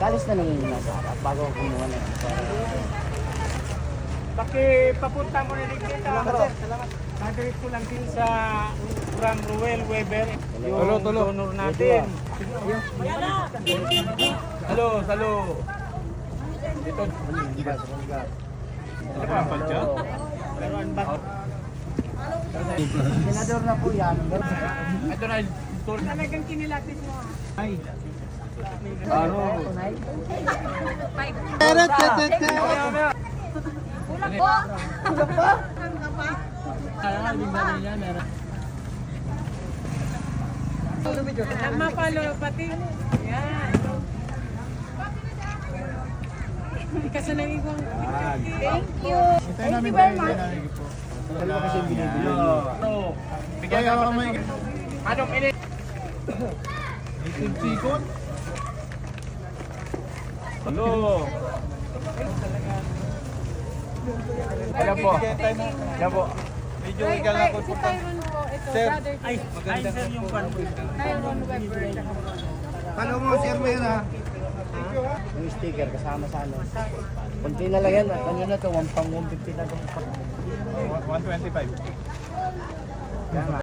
Kalis na lang yung nasa harap bago ako kumuha na yun. Papunta mo na rin dito. Salamat. Nadirit ko lang din sa Ram Ruel Weber. Yung donor natin. Salo. Dito. Senador na po yan. Ito na. Talagang kinilatis mo. Ay. Kulang po. Mapalo pati. Yan. Kasi nang igwang. Thank you. Thank you very much. Dalawa kasi yung binibili. Bigyan ka pa. Anong ini? Hello. Alam po. Alam po. Medyo ikaw lang po. Si Tyron po. Ito, brother. Ay, sir yung pan. Tyron Weber. Follow mo, share mo yan ha. Yung sticker kasama sa ano. Kunti na lang yan. Ano na to? 150 na to. 125. Yan nga.